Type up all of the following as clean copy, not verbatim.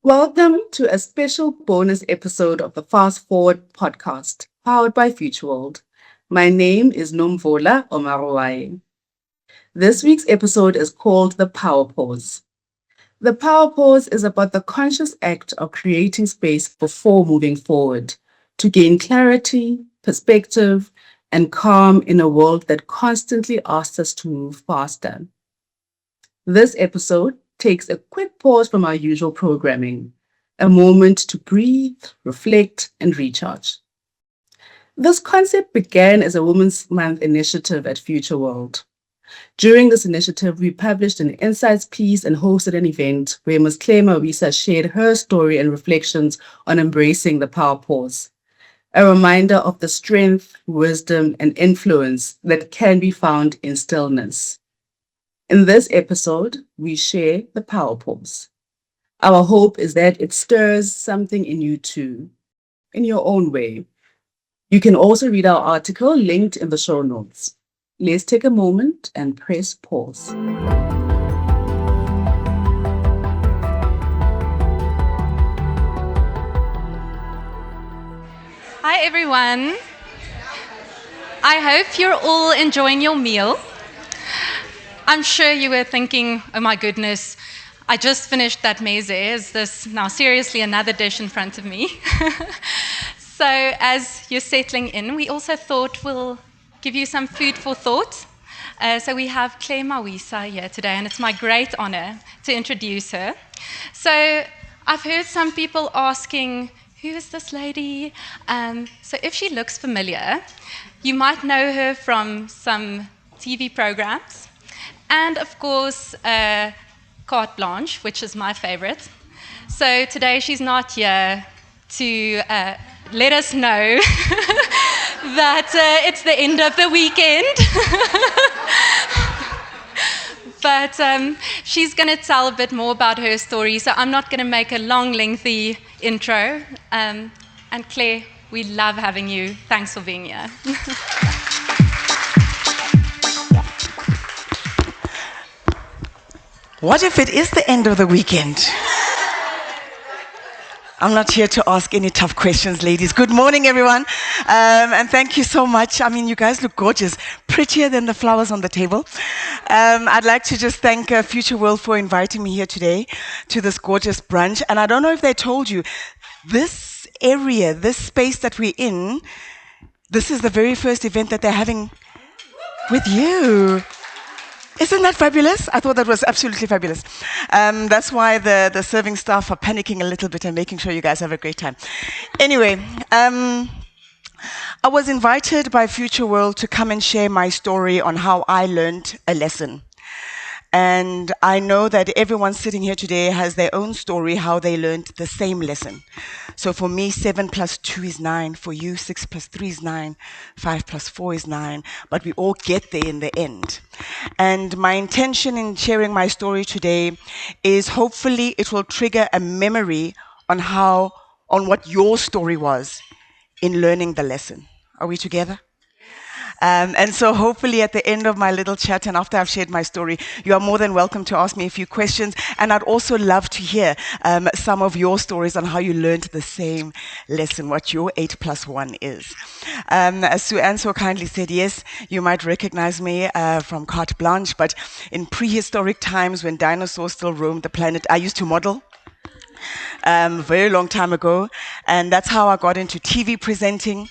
Welcome to a special bonus episode of the Fast Forward podcast, powered by Futureworld. My name is Nomvula Omaruaye. This week's episode is called The Power Pause. The Power Pause is about the conscious act of creating space before moving forward to gain clarity, perspective, and calm in a world that constantly asks us to move faster. This episode takes a quick pause from our usual programming, a moment to breathe, reflect, and recharge. This concept began as a Women's Month initiative at Futureworld. During this initiative, we published an insights piece and hosted an event where Ms. Mawisa shared her story and reflections on embracing the power pause, a reminder of the strength, wisdom, and influence that can be found in stillness. In this episode, we share the power pause. Our hope is that it stirs something in you too, in your own way. You can also read our article linked in the show notes. Let's take a moment and press pause. Hi everyone. I hope you're all enjoying your meal. I'm sure you were thinking, oh my goodness, I just finished that meze. Is this now seriously another dish in front of me? So as you're settling in, we also thought we'll give you some food for thought. So we have Mawisa here today, and it's my great honor to introduce her. So I've heard some people asking, who is this lady? So if she looks familiar, you might know her from some TV programs. And of course, Carte Blanche, which is my favorite. So today she's not here to let us know that it's the end of the weekend. But she's going to tell a bit more about her story, so I'm not going to make a long, lengthy intro. And Claire, we love having you. Thanks for being here. What if it is the end of the weekend? I'm not here to ask any tough questions, ladies. Good morning, everyone. And thank you so much. I mean, you guys look gorgeous, prettier than the flowers on the table. I'd like to just thank Futureworld for inviting me here today to this gorgeous brunch. And I don't know if they told you, this area, this space that we're in, this is the very first event that they're having with you. Isn't that fabulous? I thought that was absolutely fabulous. That's why the serving staff are panicking a little bit and making sure you guys have a great time. Anyway, I was invited by Futureworld to come and share my story on how I learned a lesson. And I know that everyone sitting here today has their own story, how they learned the same lesson. So for me, 7 plus 2 is 9. For you, 6 plus 3 is 9. 5 plus 4 is 9. But we all get there in the end. And my intention in sharing my story today is hopefully it will trigger a memory on what your story was in learning the lesson. Are we together? And so hopefully at the end of my little chat and after I've shared my story, you are more than welcome to ask me a few questions. And I'd also love to hear some of your stories on how you learned the same lesson, what your 8 plus 1 is. As Su-Ann so kindly said, yes, you might recognize me from Carte Blanche, but in prehistoric times when dinosaurs still roamed the planet, I used to model. Very long time ago, and that's how I got into TV presenting,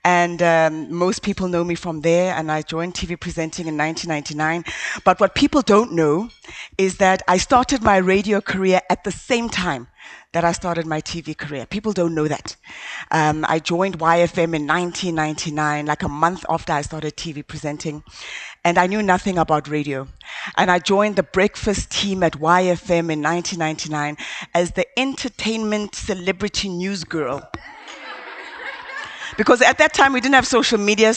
and most people know me from there, and I joined TV presenting in 1999. But what people don't know is that I started my radio career at the same time that I started my TV career. People don't know that. I joined YFM in 1999, like a month after I started TV presenting, and I knew nothing about radio. And I joined the breakfast team at YFM in 1999 as the entertainment celebrity news girl. Because at that time we didn't have social media,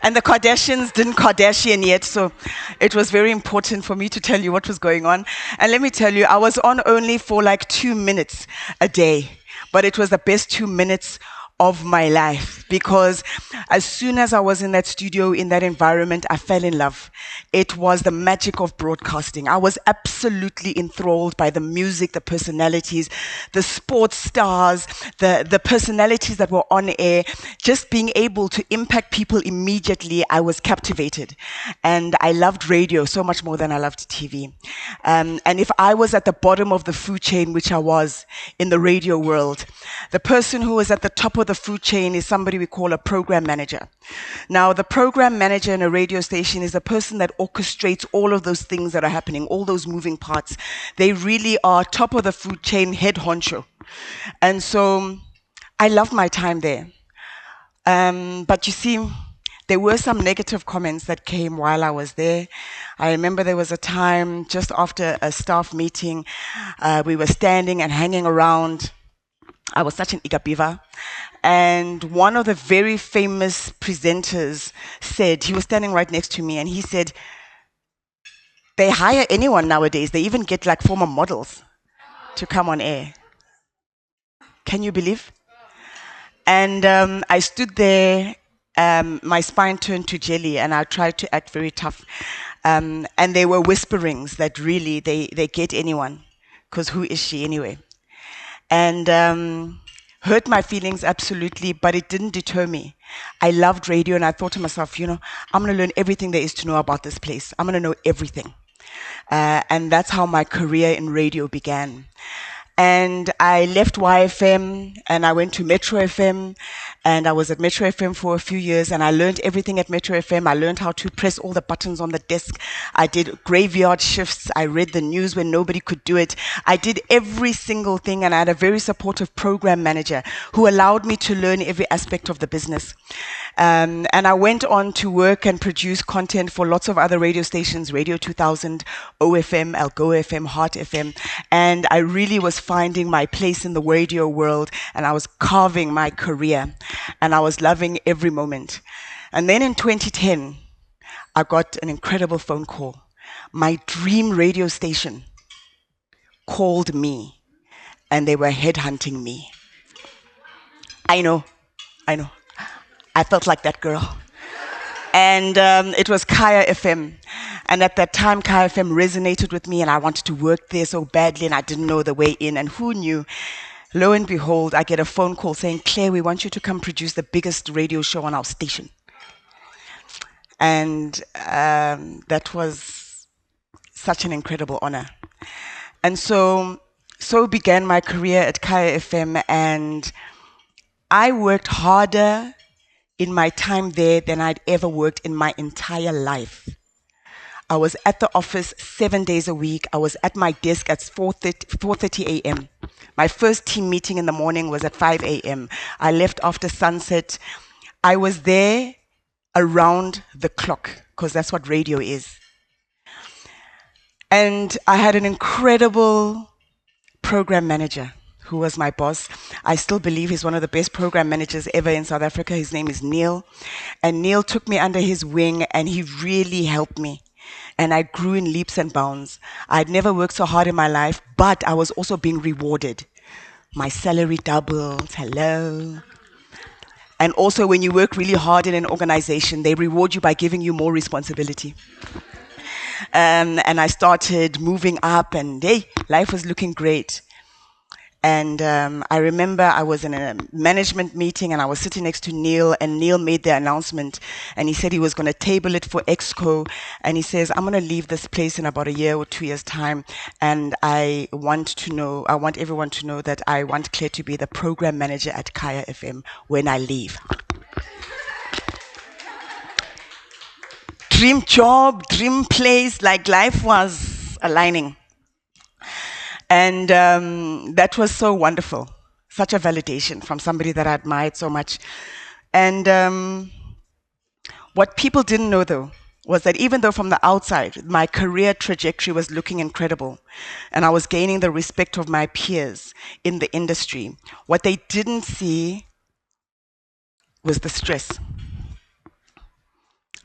and the Kardashians didn't Kardashian yet, so it was very important for me to tell you what was going on. And let me tell you, I was on only for like 2 minutes a day, but it was the best 2 minutes of my life, because as soon as I was in that studio, in that environment, I fell in love. It was the magic of broadcasting. I was absolutely enthralled by the music, the personalities, the sports stars, the personalities that were on air. Just being able to impact people immediately, I was captivated. And I loved radio so much more than I loved TV. And if I was at the bottom of the food chain, which I was in the radio world, the person who was at the top of the food chain is somebody we call a program manager. Now, the program manager in a radio station is a person that orchestrates all of those things that are happening, all those moving parts. They really are top of the food chain, head honcho. And so I loved my time there. But you see, there were some negative comments that came while I was there. I remember there was a time just after a staff meeting, we were standing and hanging around. I was such an eager beaver. And one of the very famous presenters said, he was standing right next to me, and he said, they hire anyone nowadays. They even get like former models to come on air. Can you believe? And I stood there, my spine turned to jelly, and I tried to act very tough. And there were whisperings that really they get anyone, because who is she anyway? And hurt my feelings absolutely, but it didn't deter me. I loved radio, and I thought to myself, you know, I'm going to learn everything there is to know about this place. I'm going to know everything. And that's how my career in radio began. And I left YFM and I went to Metro FM, and I was at Metro FM for a few years, and I learned everything at Metro FM. I learned how to press all the buttons on the desk. I did graveyard shifts. I read the news when nobody could do it. I did every single thing, and I had a very supportive program manager who allowed me to learn every aspect of the business. And I went on to work and produce content for lots of other radio stations, Radio 2000, OFM, Algo FM, Heart FM, and I really was finding my place in the radio world, and I was carving my career, and I was loving every moment. And then in 2010, I got an incredible phone call. My dream radio station called me, and they were headhunting me. I know. I felt like that girl. And it was Kaya FM. And at that time, Kaya FM resonated with me, and I wanted to work there so badly, and I didn't know the way in. And who knew? Lo and behold, I get a phone call saying, Claire, we want you to come produce the biggest radio show on our station. And that was such an incredible honor. And so began my career at Kaya FM, and I worked harder in my time there than I'd ever worked in my entire life. I was at the office 7 days a week. I was at my desk at 4:30 a.m. My first team meeting in the morning was at 5 a.m. I left after sunset. I was there around the clock, because that's what radio is. And I had an incredible program manager who was my boss. I still believe he's one of the best program managers ever in South Africa. His name is Neil. And Neil took me under his wing, and he really helped me. And I grew in leaps and bounds. I'd never worked so hard in my life, but I was also being rewarded. My salary doubled, hello. And also, when you work really hard in an organization, they reward you by giving you more responsibility. And I started moving up, and hey, life was looking great. And I remember I was in a management meeting, and I was sitting next to Neil, and Neil made the announcement, and he said he was going to table it for Exco, and he says, I'm going to leave this place in about a year or 2 years' time, and I want everyone to know that I want Claire to be the program manager at Kaya FM when I leave. Dream job, dream place, like life was aligning. And that was so wonderful. Such a validation from somebody that I admired so much. And what people didn't know, though, was that even though from the outside, my career trajectory was looking incredible, and I was gaining the respect of my peers in the industry, what they didn't see was the stress.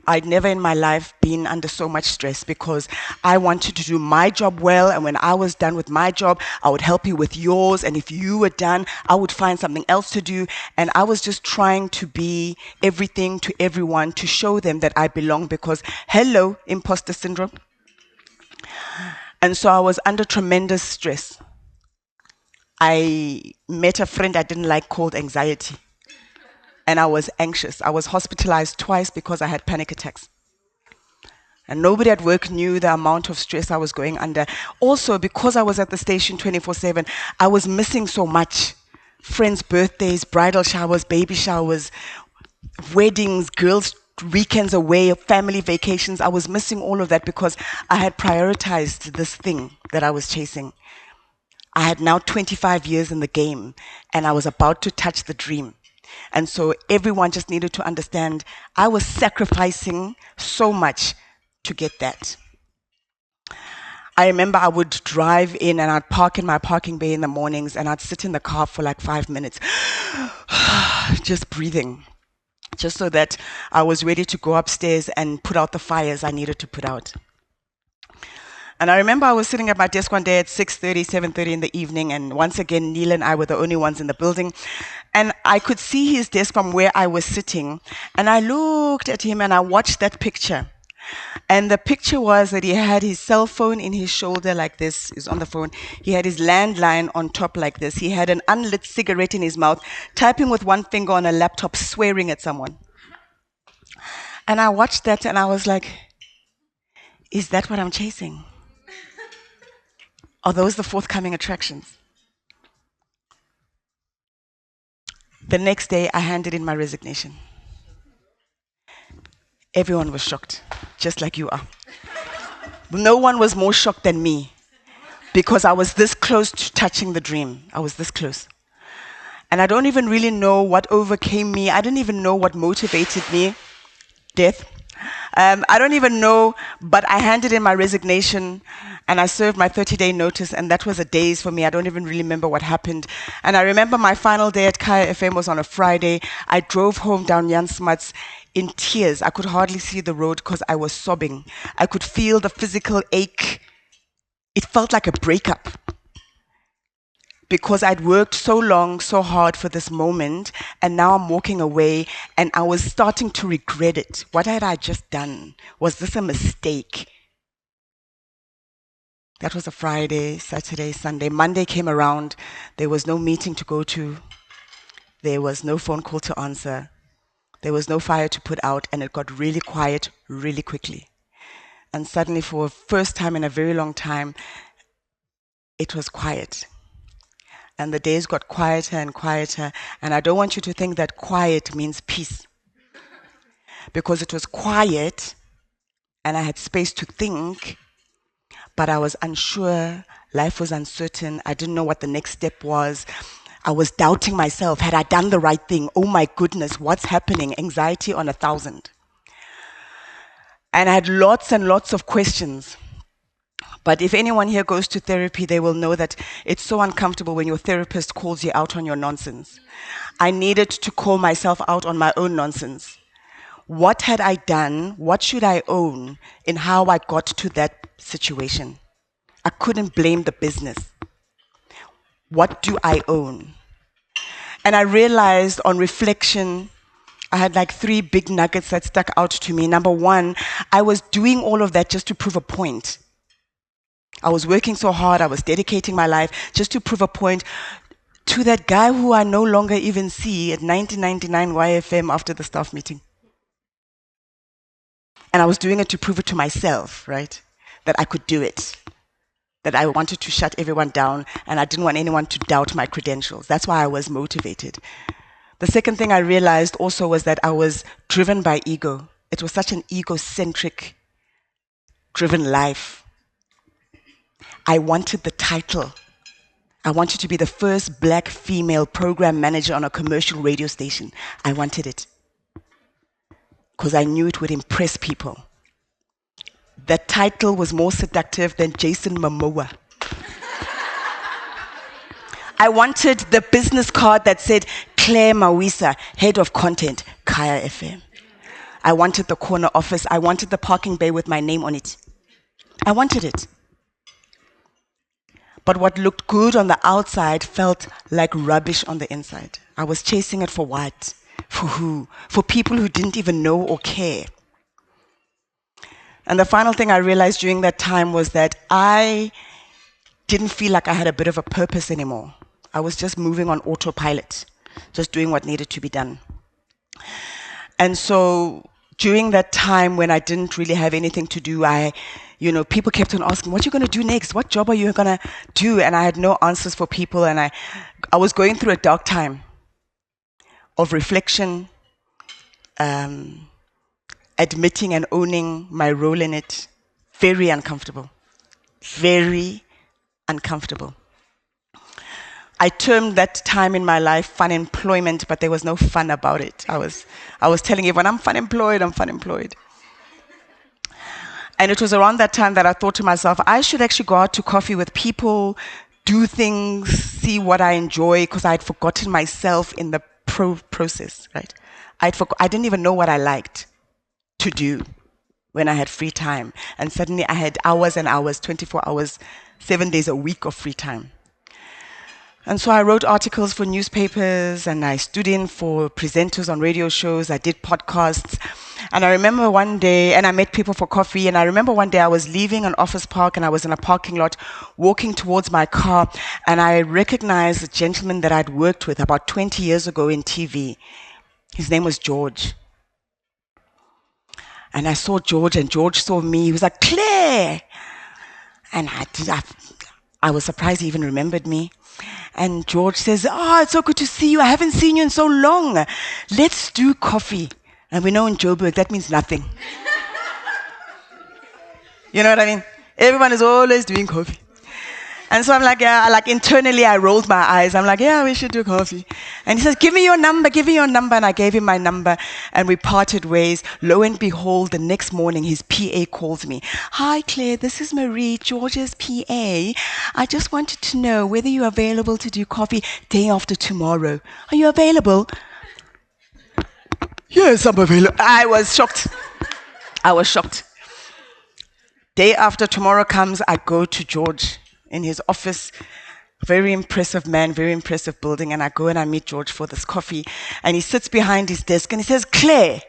I'd never in my life been under so much stress because I wanted to do my job well. And when I was done with my job, I would help you with yours. And if you were done, I would find something else to do. And I was just trying to be everything to everyone to show them that I belong because, hello, imposter syndrome. And so I was under tremendous stress. I met a friend I didn't like called anxiety. And I was anxious. I was hospitalized twice because I had panic attacks. And nobody at work knew the amount of stress I was going under. Also, because I was at the station 24/7, I was missing so much. Friends' birthdays, bridal showers, baby showers, weddings, girls' weekends away, family vacations. I was missing all of that because I had prioritized this thing that I was chasing. I had now 25 years in the game, and I was about to touch the dream. And so everyone just needed to understand I was sacrificing so much to get that. I remember I would drive in and I'd park in my parking bay in the mornings and I'd sit in the car for like 5 minutes, just breathing, just so that I was ready to go upstairs and put out the fires I needed to put out. And I remember I was sitting at my desk one day at 6:30, 7:30 in the evening, and once again, Neil and I were the only ones in the building. And I could see his desk from where I was sitting, and I looked at him and I watched that picture. And the picture was that he had his cell phone in his shoulder like this, he's on the phone. He had his landline on top like this. He had an unlit cigarette in his mouth, typing with one finger on a laptop, swearing at someone. And I watched that and I was like, is that what I'm chasing? Are those the forthcoming attractions? The next day, I handed in my resignation. Everyone was shocked, just like you are. No one was more shocked than me because I was this close to touching the dream. I was this close. And I don't even really know what overcame me. I didn't even know what motivated me. Death. I don't even know, but I handed in my resignation and I served my 30-day notice, and that was a daze for me. I don't even really remember what happened. And I remember my final day at Kaya FM was on a Friday. I drove home down Jan Smuts in tears. I could hardly see the road because I was sobbing. I could feel the physical ache. It felt like a breakup because I'd worked so long, so hard for this moment, and now I'm walking away, and I was starting to regret it. What had I just done? Was this a mistake? That was a Friday, Saturday, Sunday. Monday came around. There was no meeting to go to. There was no phone call to answer. There was no fire to put out, and it got really quiet really quickly. And suddenly, for the first time in a very long time, it was quiet. And the days got quieter and quieter. And I don't want you to think that quiet means peace. Because it was quiet, and I had space to think, but I was unsure. Life was uncertain. I didn't know what the next step was. I was doubting myself. Had I done the right thing? Oh my goodness, what's happening? Anxiety on 1,000. And I had lots and lots of questions. But if anyone here goes to therapy, they will know that it's so uncomfortable when your therapist calls you out on your nonsense. I needed to call myself out on my own nonsense. What had I done? What should I own in how I got to that situation? I couldn't blame the business. What do I own? And I realized on reflection, I had like 3 big nuggets that stuck out to me. Number 1, I was doing all of that just to prove a point. I was working so hard, I was dedicating my life just to prove a point to that guy who I no longer even see at 1999 YFM after the staff meeting. And I was doing it to prove it to myself, right? That I could do it. That I wanted to shut everyone down, and I didn't want anyone to doubt my credentials. That's why I was motivated. The second thing I realized also was that I was driven by ego. It was such an egocentric, driven life. I wanted the title. I wanted to be the first black female program manager on a commercial radio station. I wanted it because I knew it would impress people. That title was more seductive than Jason Momoa. I wanted the business card that said Claire Mawisa, head of content, Kaya FM. I wanted the corner office. I wanted the parking bay with my name on it. I wanted it. But what looked good on the outside felt like rubbish on the inside. I was chasing it for what? For who? For people who didn't even know or care. And the final thing I realized during that time was that I didn't feel like I had a bit of a purpose anymore. I was just moving on autopilot, just doing what needed to be done. And so during that time when I didn't really have anything to do, people kept on asking, what are you going to do next? What job are you going to do? And I had no answers for people. And I was going through a dark time of reflection, admitting and owning my role in it. Very uncomfortable. Very uncomfortable. I termed that time in my life fun employment, but there was no fun about it. I was telling everyone, I'm fun employed. And it was around that time that I thought to myself, I should actually go out to coffee with people, do things, see what I enjoy, because I had forgotten myself in the process, right? I didn't even know what I liked to do when I had free time. And suddenly I had hours and hours, 24 hours, 7 days a week of free time. And so I wrote articles for newspapers, and I stood in for presenters on radio shows. I did podcasts. And I remember one day, and I met people for coffee, and I remember one day I was leaving an office park, and I was in a parking lot walking towards my car, and I recognized a gentleman that I'd worked with about 20 years ago in TV. His name was George. And I saw George, and George saw me. He was like, Claire! And I was surprised he even remembered me. And George says, it's so good to see you. I haven't seen you in so long. Let's do coffee. And we know in Joburg, that means nothing. You know what I mean? Everyone is always doing coffee. And so I'm like, internally I rolled my eyes. I'm like, yeah, we should do coffee. And he says, give me your number. And I gave him my number, and we parted ways. Lo and behold, the next morning, his PA calls me. Hi, Claire, this is Marie, George's PA. I just wanted to know whether you're available to do coffee day after tomorrow. Are you available? Yes, I'm available. I was shocked. Day after tomorrow comes, I go to George in his office. Very impressive man, very impressive building. And I go and I meet George for this coffee. And he sits behind his desk and he says, Claire,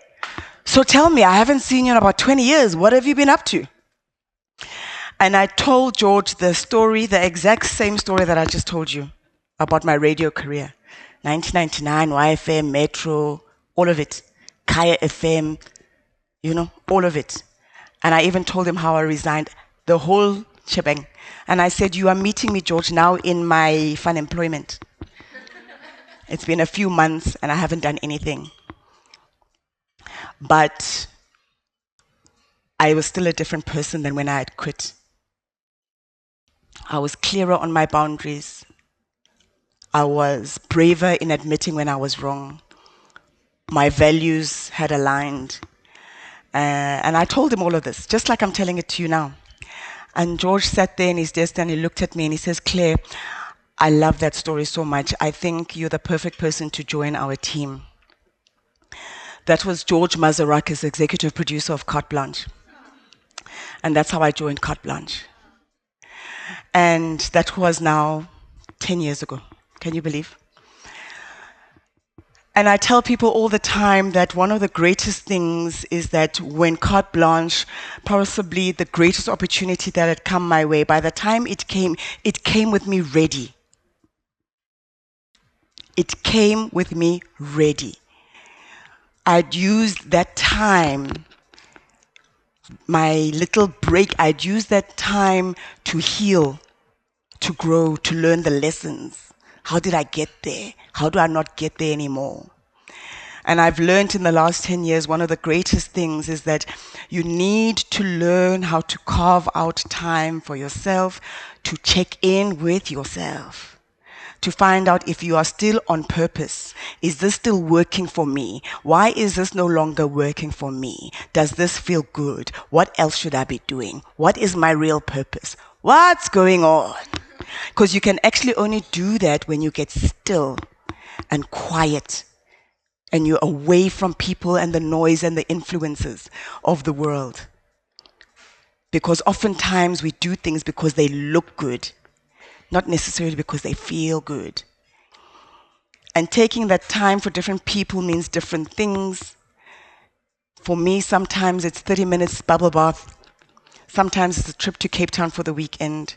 so tell me, I haven't seen you in about 20 years. What have you been up to? And I told George the story, the exact same story that I just told you about my radio career. 1999, YFM, Metro, all of it. Kaya FM, all of it. And I even told him how I resigned, the whole shebang. And I said, you are meeting me, George, now in my fun employment. It's been a few months and I haven't done anything. But I was still a different person than when I had quit. I was clearer on my boundaries. I was braver in admitting when I was wrong. My values had aligned. And I told him all of this, just like I'm telling it to you now. And George sat there in his desk and he looked at me and he says, Claire, I love that story so much. I think you're the perfect person to join our team. That was George Mazarakis, executive producer of Carte Blanche. And that's how I joined Carte Blanche. And that was now 10 years ago. Can you believe? And I tell people all the time that one of the greatest things is that when Carte Blanche, possibly the greatest opportunity that had come my way, by the time it came with me ready. It came with me ready. I'd used that time, my little break, I'd used that time to heal, to grow, to learn the lessons. How did I get there? How do I not get there anymore? And I've learned in the last 10 years, one of the greatest things is that you need to learn how to carve out time for yourself, to check in with yourself, to find out if you are still on purpose. Is this still working for me? Why is this no longer working for me? Does this feel good? What else should I be doing? What is my real purpose? What's going on? Because you can actually only do that when you get still and quiet and you're away from people and the noise and the influences of the world. Because oftentimes we do things because they look good, not necessarily because they feel good. And taking that time for different people means different things. For me, sometimes it's 30 minutes bubble bath. Sometimes it's a trip to Cape Town for the weekend.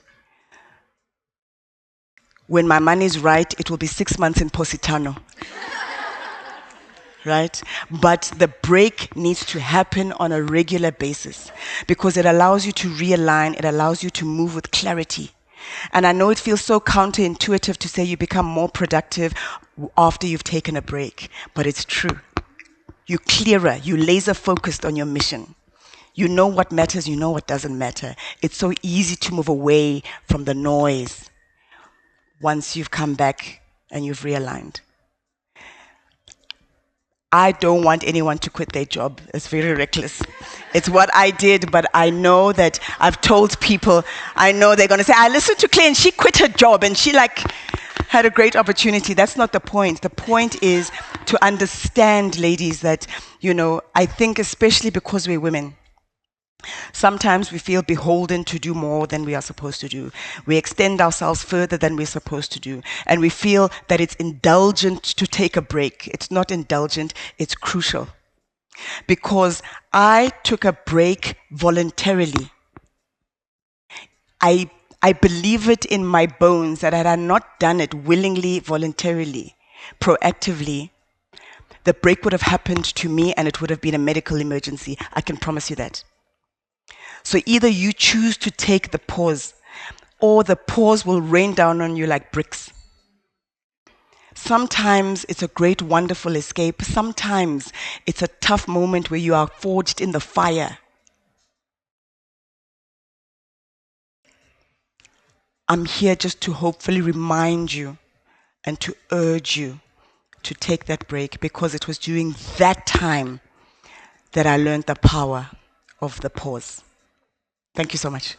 When my money's right, it will be 6 months in Positano. Right? But the break needs to happen on a regular basis because it allows you to realign, it allows you to move with clarity. And I know it feels so counterintuitive to say you become more productive after you've taken a break, but it's true. You're clearer, you're laser focused on your mission. You know what matters, you know what doesn't matter. It's so easy to move away from the noise once you've come back and you've realigned. I don't want anyone to quit their job. It's very reckless. It's what I did, but I know that I've told people, I know they're going to say, I listened to Claire and she quit her job and she had a great opportunity. That's not the point. The point is to understand, ladies, that, I think especially because we're women, sometimes we feel beholden to do more than we are supposed to do. We extend ourselves further than we're supposed to do. And we feel that it's indulgent to take a break. It's not indulgent, it's crucial. Because I took a break voluntarily. I believe it in my bones that had I not done it willingly, voluntarily, proactively, the break would have happened to me and it would have been a medical emergency. I can promise you that. So either you choose to take the pause, or the pause will rain down on you like bricks. Sometimes it's a great, wonderful escape. Sometimes it's a tough moment where you are forged in the fire. I'm here just to hopefully remind you and to urge you to take that break, because it was during that time that I learned the power of the pause. Thank you so much.